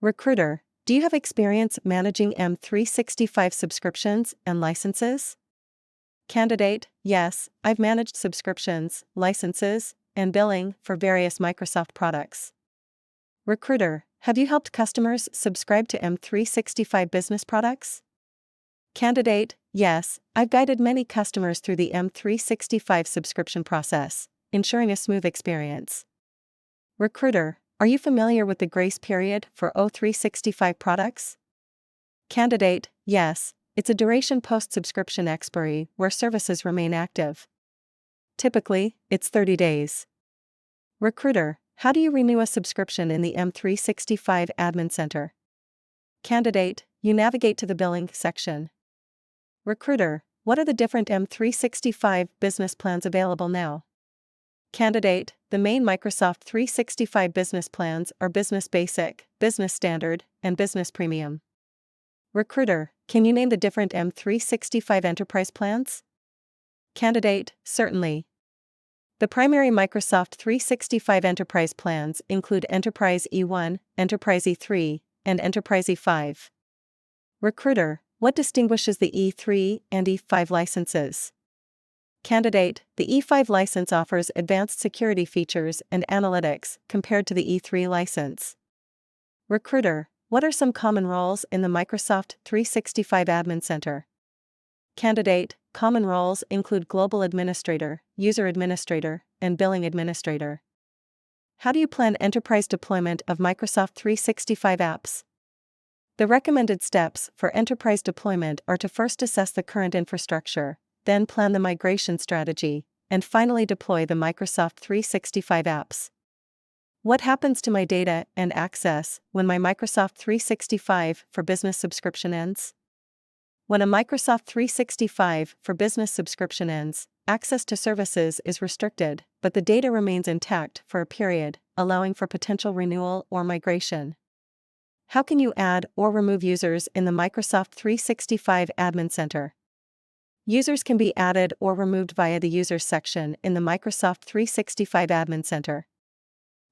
Recruiter, do you have experience managing M365 subscriptions and licenses? Candidate, yes, I've managed subscriptions, licenses, and billing for various Microsoft products. Recruiter, have you helped customers subscribe to M365 business products? Candidate, yes, I've guided many customers through the M365 subscription process, ensuring a smooth experience. Recruiter, are you familiar with the grace period for O365 products? Candidate, yes, it's a duration post-subscription expiry where services remain active. Typically, it's 30 days. Recruiter, how do you renew a subscription in the M365 Admin Center? Candidate, you navigate to the billing section. Recruiter, what are the different M365 business plans available now? Candidate, the main Microsoft 365 business plans are Business Basic, Business Standard, and Business Premium. Recruiter, can you name the different M365 enterprise plans? Candidate, certainly. The primary Microsoft 365 enterprise plans include Enterprise E1, Enterprise E3, and Enterprise E5. Recruiter, what distinguishes the E3 and E5 licenses? Candidate, the E5 license offers advanced security features and analytics compared to the E3 license. Recruiter, what are some common roles in the Microsoft 365 Admin Center? Candidate, common roles include Global Administrator, User Administrator, and Billing Administrator. How do you plan enterprise deployment of Microsoft 365 apps? The recommended steps for enterprise deployment are to first assess the current infrastructure, then plan the migration strategy, and finally deploy the Microsoft 365 apps. What happens to my data and access when my Microsoft 365 for Business subscription ends? When a Microsoft 365 for Business subscription ends, access to services is restricted, but the data remains intact for a period, allowing for potential renewal or migration. How can you add or remove users in the Microsoft 365 Admin Center? Users can be added or removed via the Users section in the Microsoft 365 Admin Center.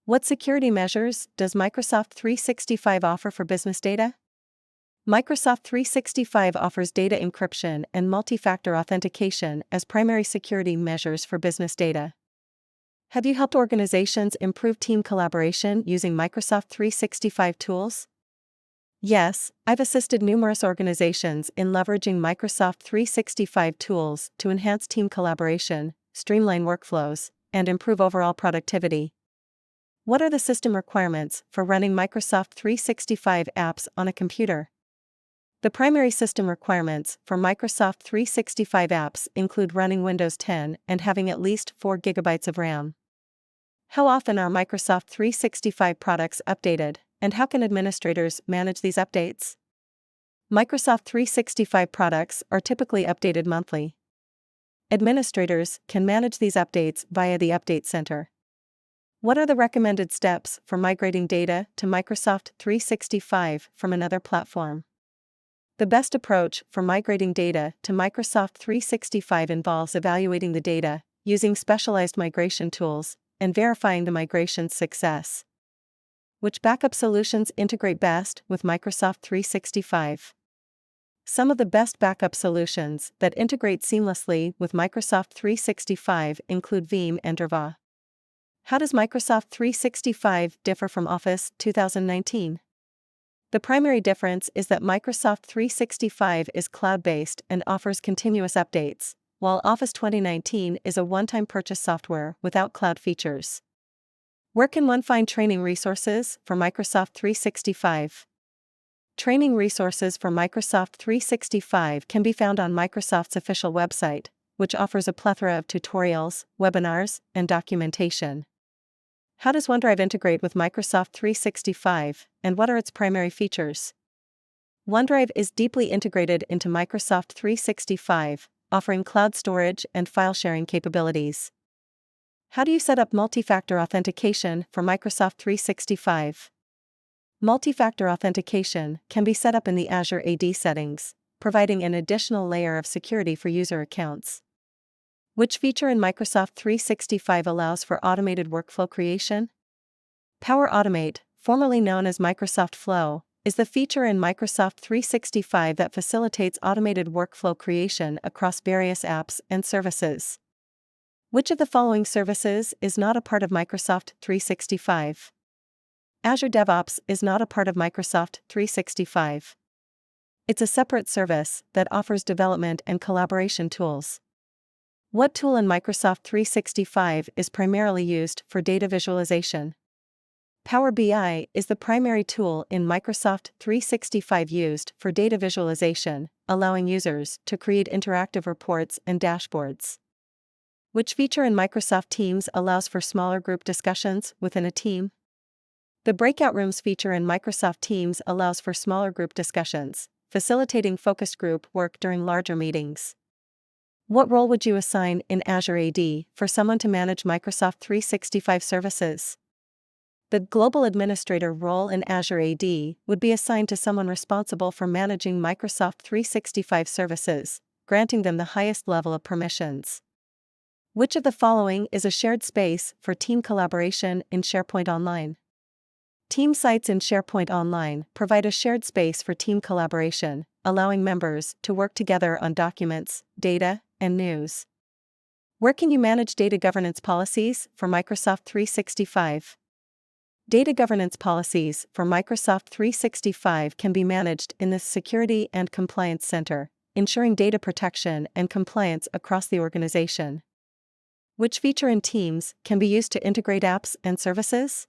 What security measures does Microsoft 365 offer for business data? Microsoft 365 offers data encryption and multi-factor authentication as primary security measures for business data. Have you helped organizations improve team collaboration using Microsoft 365 tools? Yes, I've assisted numerous organizations in leveraging Microsoft 365 tools to enhance team collaboration, streamline workflows, and improve overall productivity. What are the system requirements for running Microsoft 365 apps on a computer? The primary system requirements for Microsoft 365 apps include running Windows 10 and having at least 4 GB of RAM. How often are Microsoft 365 products updated, and how can administrators manage these updates? Microsoft 365 products are typically updated monthly. Administrators can manage these updates via the Update Center. What are the recommended steps for migrating data to Microsoft 365 from another platform? The best approach for migrating data to Microsoft 365 involves evaluating the data, using specialized migration tools, and verifying the migration's success. Which backup solutions integrate best with Microsoft 365? Some of the best backup solutions that integrate seamlessly with Microsoft 365 include Veeam and Derva. How does Microsoft 365 differ from Office 2019? The primary difference is that Microsoft 365 is cloud-based and offers continuous updates, while Office 2019 is a one-time purchase software without cloud features. Where can one find training resources for Microsoft 365? Training resources for Microsoft 365 can be found on Microsoft's official website, which offers a plethora of tutorials, webinars, and documentation. How does OneDrive integrate with Microsoft 365, and what are its primary features? OneDrive is deeply integrated into Microsoft 365, offering cloud storage and file sharing capabilities. How do you set up multi-factor authentication for Microsoft 365? Multi-factor authentication can be set up in the Azure AD settings, providing an additional layer of security for user accounts. Which feature in Microsoft 365 allows for automated workflow creation? Power Automate formerly known as Microsoft Flow, is the feature in Microsoft 365 that facilitates automated workflow creation across various apps and services. Which of the following services is not a part of Microsoft 365? Azure DevOps is not a part of Microsoft 365. It's a separate service that offers development and collaboration tools. What tool in Microsoft 365 is primarily used for data visualization? Power BI is the primary tool in Microsoft 365 used for data visualization, allowing users to create interactive reports and dashboards. Which feature in Microsoft Teams allows for smaller group discussions within a team? The Breakout Rooms feature in Microsoft Teams allows for smaller group discussions, facilitating focused group work during larger meetings. What role would you assign in Azure AD for someone to manage Microsoft 365 services? The Global Administrator role in Azure AD would be assigned to someone responsible for managing Microsoft 365 services, granting them the highest level of permissions. Which of the following is a shared space for team collaboration in SharePoint Online? Team sites in SharePoint Online provide a shared space for team collaboration, allowing members to work together on documents, data, and news. Where can you manage data governance policies for Microsoft 365? Data governance policies for Microsoft 365 can be managed in the Security and Compliance Center, ensuring data protection and compliance across the organization. Which feature in Teams can be used to integrate apps and services?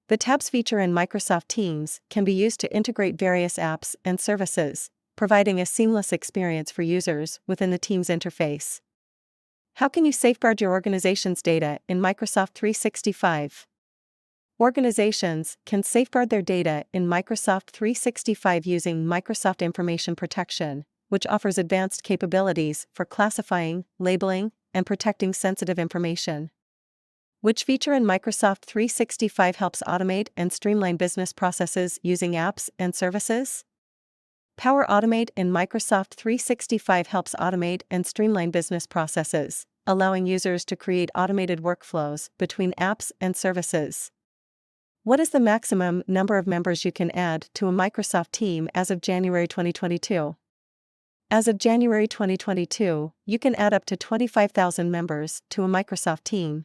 The Tabs feature in Microsoft Teams can be used to integrate various apps and services, providing a seamless experience for users within the Teams interface. How can you safeguard your organization's data in Microsoft 365? Organizations can safeguard their data in Microsoft 365 using Microsoft Information Protection, which offers advanced capabilities for classifying, labeling, and protecting sensitive information. Which feature in Microsoft 365 helps automate and streamline business processes using apps and services? Power Automate in Microsoft 365 helps automate and streamline business processes, allowing users to create automated workflows between apps and services. What is the maximum number of members you can add to a Microsoft team as of January 2022? As of January 2022, you can add up to 25,000 members to a Microsoft team.